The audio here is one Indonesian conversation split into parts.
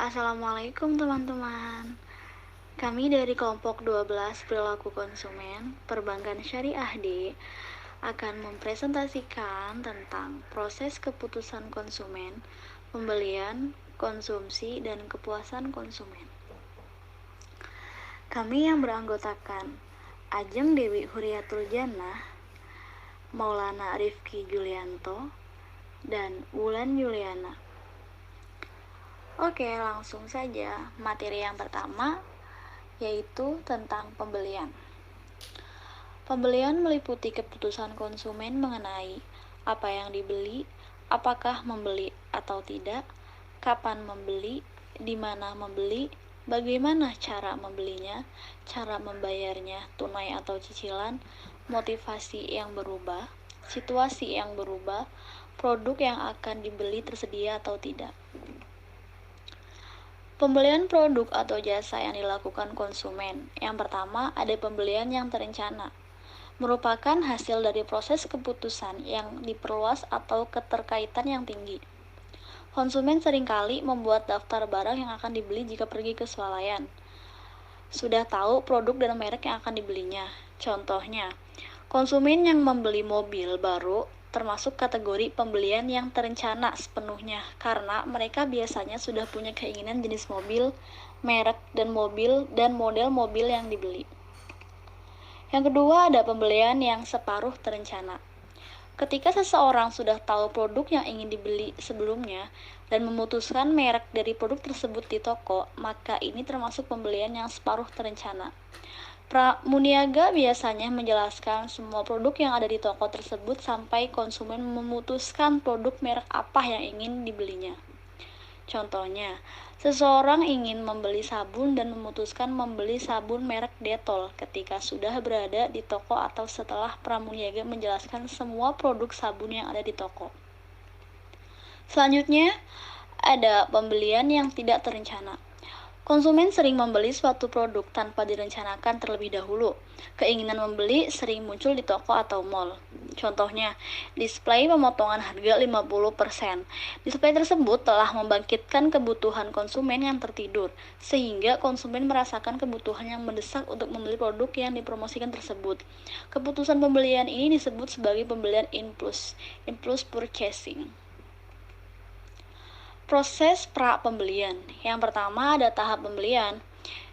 Assalamualaikum teman-teman. Kami dari kelompok 12 Perilaku Konsumen Perbankan Syariah D akan mempresentasikan tentang proses keputusan konsumen, pembelian, konsumsi, dan kepuasan konsumen. Kami yang beranggotakan Ajeng Dewi Huriyatul Jannah, Maulana Rifki Julianto, dan Wulan Yuliana. Oke, langsung saja. Materi yang pertama yaitu tentang pembelian. Pembelian meliputi keputusan konsumen mengenai apa yang dibeli, apakah membeli atau tidak, kapan membeli, di mana membeli, bagaimana cara membelinya, cara membayarnya tunai atau cicilan, motivasi yang berubah, situasi yang berubah, produk yang akan dibeli tersedia atau tidak. Pembelian produk atau jasa yang dilakukan konsumen. Yang pertama, ada pembelian yang terencana. Merupakan hasil dari proses keputusan yang diperluas atau keterkaitan yang tinggi. Konsumen seringkali membuat daftar barang yang akan dibeli jika pergi ke swalayan. Sudah tahu produk dan merek yang akan dibelinya. Contohnya, konsumen yang membeli mobil baru termasuk kategori pembelian yang terencana sepenuhnya karena mereka biasanya sudah punya keinginan jenis mobil, merek, dan model mobil yang dibeli. Yang kedua, ada pembelian yang separuh terencana. Ketika seseorang sudah tahu produk yang ingin dibeli sebelumnya dan memutuskan merek dari produk tersebut di toko, maka ini termasuk pembelian yang separuh terencana. Pramuniaga biasanya menjelaskan semua produk yang ada di toko tersebut sampai konsumen memutuskan produk merek apa yang ingin dibelinya. Contohnya, seseorang ingin membeli sabun dan memutuskan membeli sabun merek Dettol ketika sudah berada di toko atau setelah pramuniaga menjelaskan semua produk sabun yang ada di toko. Selanjutnya, ada pembelian yang tidak terencana. Konsumen sering membeli suatu produk tanpa direncanakan terlebih dahulu. Keinginan membeli sering muncul di toko atau mall. Contohnya, display pemotongan harga 50%. Display tersebut telah membangkitkan kebutuhan konsumen yang tertidur, sehingga konsumen merasakan kebutuhan yang mendesak untuk membeli produk yang dipromosikan tersebut. Keputusan pembelian ini disebut sebagai pembelian impulse purchasing. Proses pra-pembelian. Yang pertama ada tahap pembelian.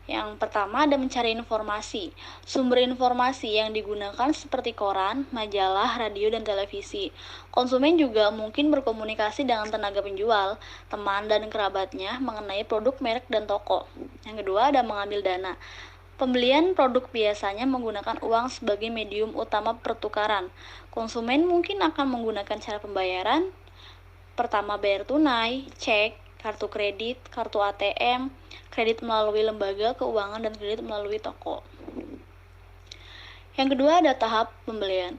Yang pertama ada mencari informasi. Sumber informasi yang digunakan seperti koran, majalah, radio, dan televisi. Konsumen juga mungkin berkomunikasi dengan tenaga penjual, teman, dan kerabatnya mengenai produk, merek, dan toko. Yang kedua ada mengambil dana. Pembelian produk biasanya menggunakan uang sebagai medium utama pertukaran. Konsumen mungkin akan menggunakan cara pembayaran. Pertama, bayar tunai, cek, kartu kredit, kartu ATM, kredit melalui lembaga keuangan, dan kredit melalui toko. Yang kedua ada tahap pembelian.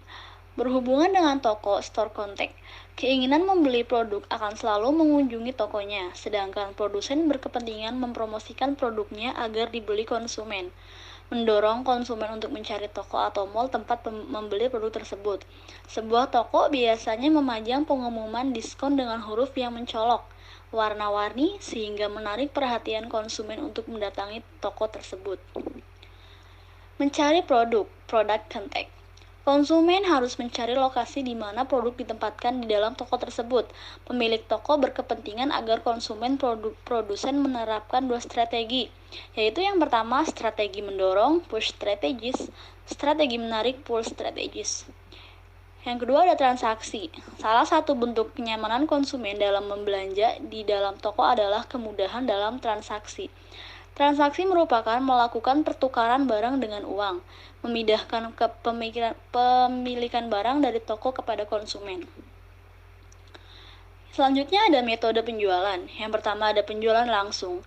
Berhubungan dengan toko store contact, keinginan membeli produk akan selalu mengunjungi tokonya, sedangkan produsen berkepentingan mempromosikan produknya agar dibeli konsumen. Mendorong konsumen untuk mencari toko atau mall tempat membeli produk tersebut. Sebuah toko biasanya memajang pengumuman diskon dengan huruf yang mencolok, warna-warni sehingga menarik perhatian konsumen untuk mendatangi toko tersebut. Mencari product contact. Konsumen harus mencari lokasi di mana produk ditempatkan di dalam toko tersebut. Pemilik toko berkepentingan agar produsen menerapkan dua strategi, yaitu yang pertama strategi mendorong, push strategis, strategi menarik, pull strategis. Yang kedua ada transaksi. Salah satu bentuk kenyamanan konsumen dalam membelanja di dalam toko adalah kemudahan dalam transaksi. Transaksi merupakan melakukan pertukaran barang dengan uang, memindahkan pemilikan barang dari toko kepada konsumen. Selanjutnya ada metode penjualan. Yang pertama ada penjualan langsung.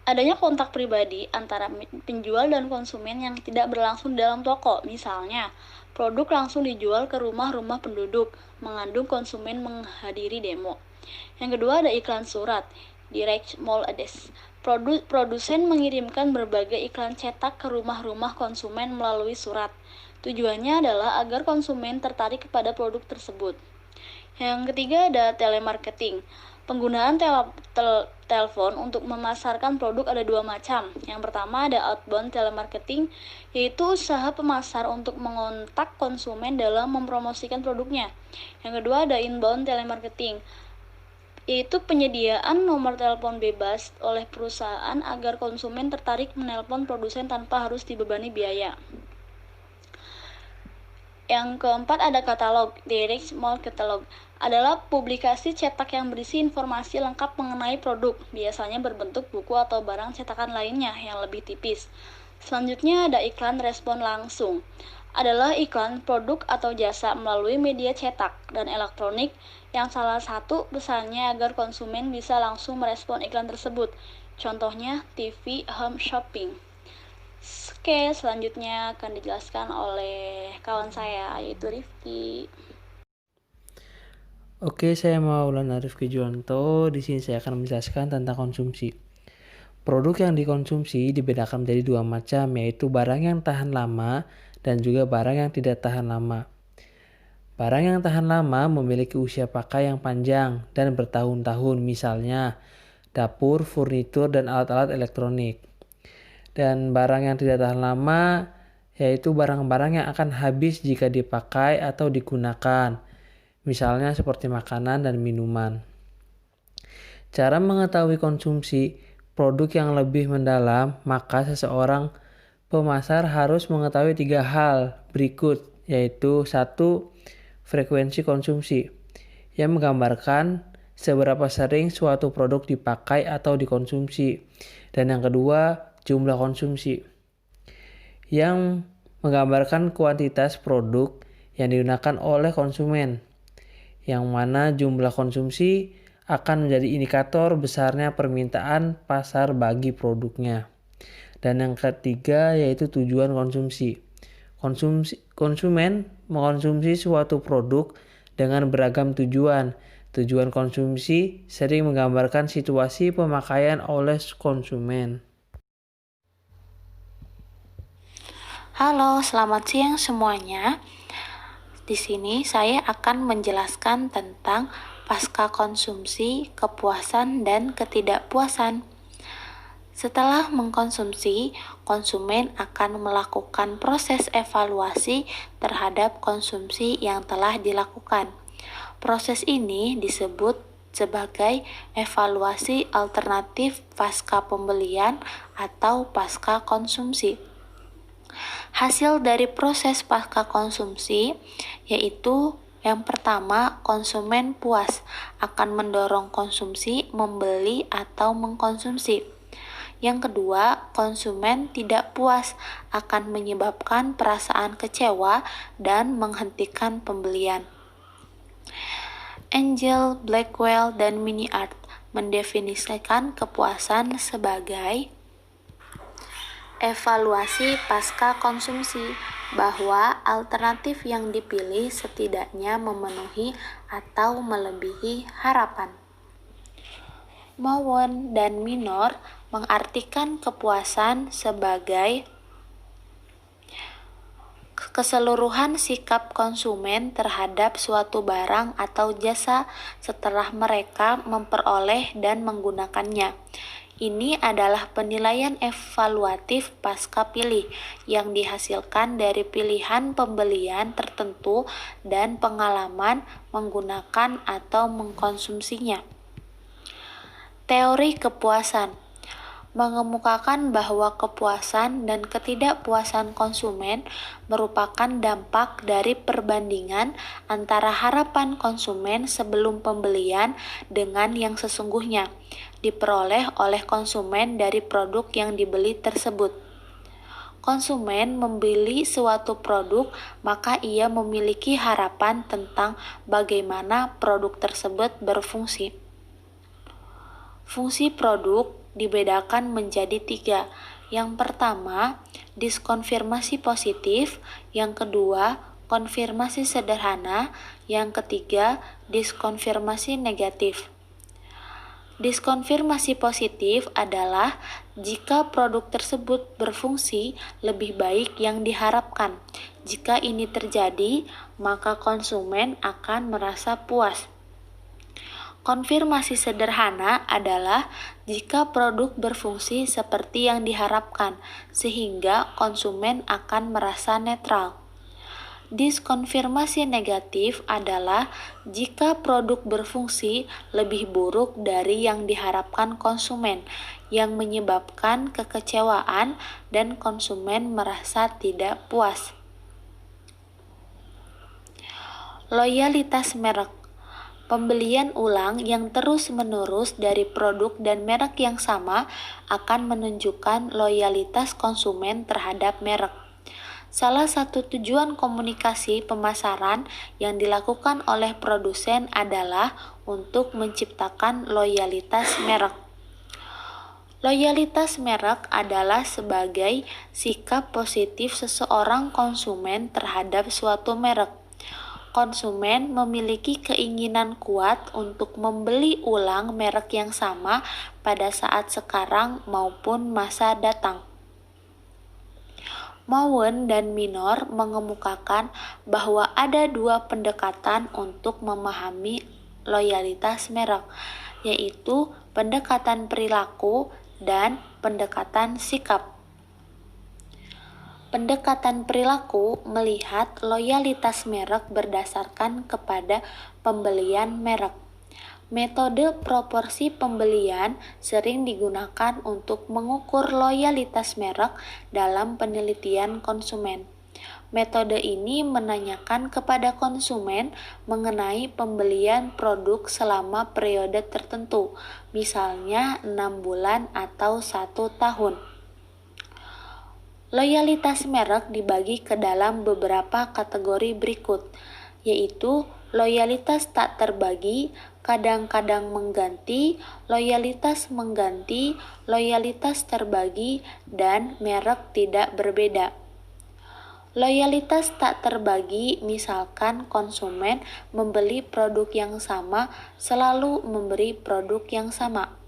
Adanya kontak pribadi antara penjual dan konsumen yang tidak berlangsung dalam toko. Misalnya, produk langsung dijual ke rumah-rumah penduduk, mengandung konsumen menghadiri demo. Yang kedua ada iklan surat, direct mail ads. Produsen mengirimkan berbagai iklan cetak ke rumah-rumah konsumen melalui surat. Tujuannya adalah agar konsumen tertarik kepada produk tersebut. Yang ketiga ada telemarketing. Penggunaan telepon untuk memasarkan produk ada dua macam. Yang pertama ada outbound telemarketing, yaitu usaha pemasar untuk mengontak konsumen dalam mempromosikan produknya. Yang kedua ada inbound telemarketing, yaitu penyediaan nomor telepon bebas oleh perusahaan agar konsumen tertarik menelpon produsen tanpa harus dibebani biaya. Yang keempat ada katalog. Direct Mail Catalog adalah publikasi cetak yang berisi informasi lengkap mengenai produk, biasanya berbentuk buku atau barang cetakan lainnya yang lebih tipis. Selanjutnya ada iklan respon langsung. Adalah iklan produk atau jasa melalui media cetak dan elektronik yang salah satu pesannya agar konsumen bisa langsung merespon iklan tersebut. Contohnya TV Home Shopping. Oke, selanjutnya akan dijelaskan oleh kawan saya, yaitu Rifki. Oke, saya Maulana Rifki Juwanto. Di sini saya akan menjelaskan tentang konsumsi. Produk yang dikonsumsi dibedakan menjadi dua macam, yaitu barang yang tahan lama dan juga barang yang tidak tahan lama. Barang yang tahan lama memiliki usia pakai yang panjang dan bertahun-tahun, misalnya dapur, furnitur, dan alat-alat elektronik. Dan barang yang tidak tahan lama yaitu barang-barang yang akan habis jika dipakai atau digunakan, misalnya seperti makanan dan minuman. Cara mengetahui konsumsi produk yang lebih mendalam, maka seseorang pemasar harus mengetahui 3 hal berikut, yaitu 1. Frekuensi konsumsi, yang menggambarkan seberapa sering suatu produk dipakai atau dikonsumsi. Dan yang kedua, jumlah konsumsi, yang menggambarkan kuantitas produk yang digunakan oleh konsumen, yang mana jumlah konsumsi akan menjadi indikator besarnya permintaan pasar bagi produknya. Dan yang ketiga yaitu tujuan konsumsi. Konsumen mengkonsumsi suatu produk dengan beragam tujuan. Tujuan konsumsi sering menggambarkan situasi pemakaian oleh konsumen. Halo, selamat siang semuanya. Di sini saya akan menjelaskan tentang pasca konsumsi, kepuasan, dan ketidakpuasan. Setelah mengkonsumsi, konsumen akan melakukan proses evaluasi terhadap konsumsi yang telah dilakukan. Proses ini disebut sebagai evaluasi alternatif pasca pembelian atau pasca konsumsi. Hasil dari proses pasca konsumsi yaitu yang pertama, konsumen puas akan mendorong konsumsi, membeli atau mengkonsumsi. Yang kedua, konsumen tidak puas akan menyebabkan perasaan kecewa dan menghentikan pembelian. Angel, Blackwell, dan Miniart mendefinisikan kepuasan sebagai evaluasi pasca konsumsi, bahwa alternatif yang dipilih setidaknya memenuhi atau melebihi harapan. Mowen dan Minor mengartikan kepuasan sebagai keseluruhan sikap konsumen terhadap suatu barang atau jasa setelah mereka memperoleh dan menggunakannya. Ini adalah penilaian evaluatif pasca pilih yang dihasilkan dari pilihan pembelian tertentu dan pengalaman menggunakan atau mengkonsumsinya. Teori kepuasan mengemukakan bahwa kepuasan dan ketidakpuasan konsumen merupakan dampak dari perbandingan antara harapan konsumen sebelum pembelian dengan yang sesungguhnya diperoleh oleh konsumen dari produk yang dibeli tersebut. Konsumen membeli suatu produk, maka ia memiliki harapan tentang bagaimana produk tersebut berfungsi. Fungsi produk dibedakan menjadi 3. Yang pertama, diskonfirmasi positif. Yang kedua, konfirmasi sederhana. Yang ketiga, diskonfirmasi negatif. Diskonfirmasi positif adalah jika produk tersebut berfungsi lebih baik yang diharapkan. Jika ini terjadi, maka konsumen akan merasa puas. Konfirmasi sederhana adalah jika produk berfungsi seperti yang diharapkan, sehingga konsumen akan merasa netral. Diskonfirmasi negatif adalah jika produk berfungsi lebih buruk dari yang diharapkan konsumen, yang menyebabkan kekecewaan dan konsumen merasa tidak puas. Loyalitas merek. Pembelian ulang yang terus-menerus dari produk dan merek yang sama akan menunjukkan loyalitas konsumen terhadap merek. Salah satu tujuan komunikasi pemasaran yang dilakukan oleh produsen adalah untuk menciptakan loyalitas merek. Loyalitas merek adalah sebagai sikap positif seseorang konsumen terhadap suatu merek. Konsumen memiliki keinginan kuat untuk membeli ulang merek yang sama pada saat sekarang maupun masa datang. Mowen dan Minor mengemukakan bahwa ada dua pendekatan untuk memahami loyalitas merek, yaitu pendekatan perilaku dan pendekatan sikap. Pendekatan perilaku melihat loyalitas merek berdasarkan kepada pembelian merek. Metode proporsi pembelian sering digunakan untuk mengukur loyalitas merek dalam penelitian konsumen. Metode ini menanyakan kepada konsumen mengenai pembelian produk selama periode tertentu, misalnya 6 bulan atau 1 tahun. Loyalitas merek dibagi ke dalam beberapa kategori berikut, yaitu loyalitas tak terbagi, kadang-kadang mengganti, loyalitas terbagi, dan merek tidak berbeda. Loyalitas tak terbagi misalkan konsumen membeli produk yang sama selalu memberi produk yang sama.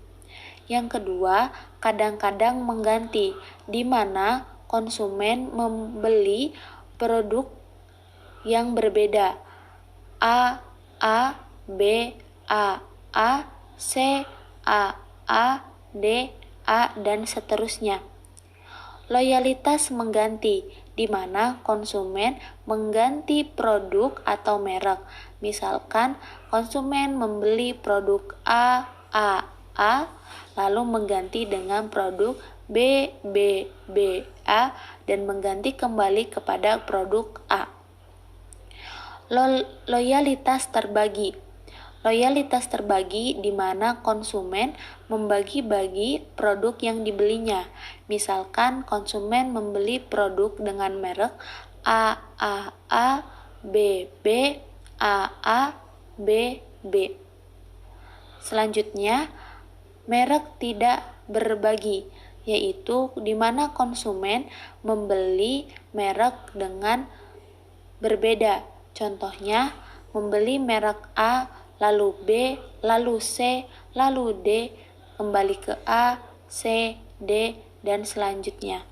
Yang kedua, kadang-kadang mengganti, di mana konsumen membeli produk yang berbeda, A, B, A, C, A, D, A, dan seterusnya. Loyalitas mengganti, di mana konsumen mengganti produk atau merek. Misalkan konsumen membeli produk A, lalu mengganti dengan produk B, A, dan mengganti kembali kepada produk A. Loyalitas terbagi. Loyalitas terbagi di mana konsumen membagi-bagi produk yang dibelinya. Misalkan konsumen membeli produk dengan merek A, B, A, B. Selanjutnya, merek tidak berbagi, yaitu di mana konsumen membeli merek dengan berbeda. Contohnya, membeli merek A, lalu B, lalu C, lalu D, kembali ke A, C, D, dan selanjutnya.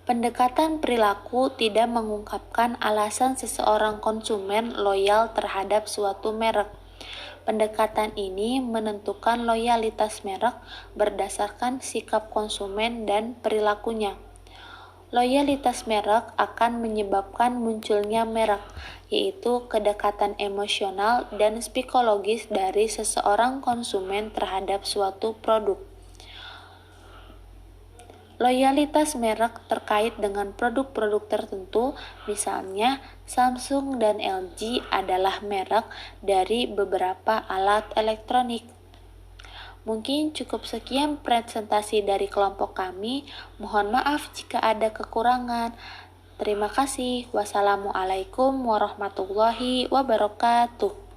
Pendekatan perilaku tidak mengungkapkan alasan seseorang konsumen loyal terhadap suatu merek. Pendekatan ini menentukan loyalitas merek berdasarkan sikap konsumen dan perilakunya. Loyalitas merek akan menyebabkan munculnya merek, yaitu kedekatan emosional dan psikologis dari seseorang konsumen terhadap suatu produk. Loyalitas merek terkait dengan produk-produk tertentu, misalnya Samsung dan LG adalah merek dari beberapa alat elektronik. Mungkin cukup sekian presentasi dari kelompok kami. Mohon maaf jika ada kekurangan. Terima kasih. Wassalamualaikum warahmatullahi wabarakatuh.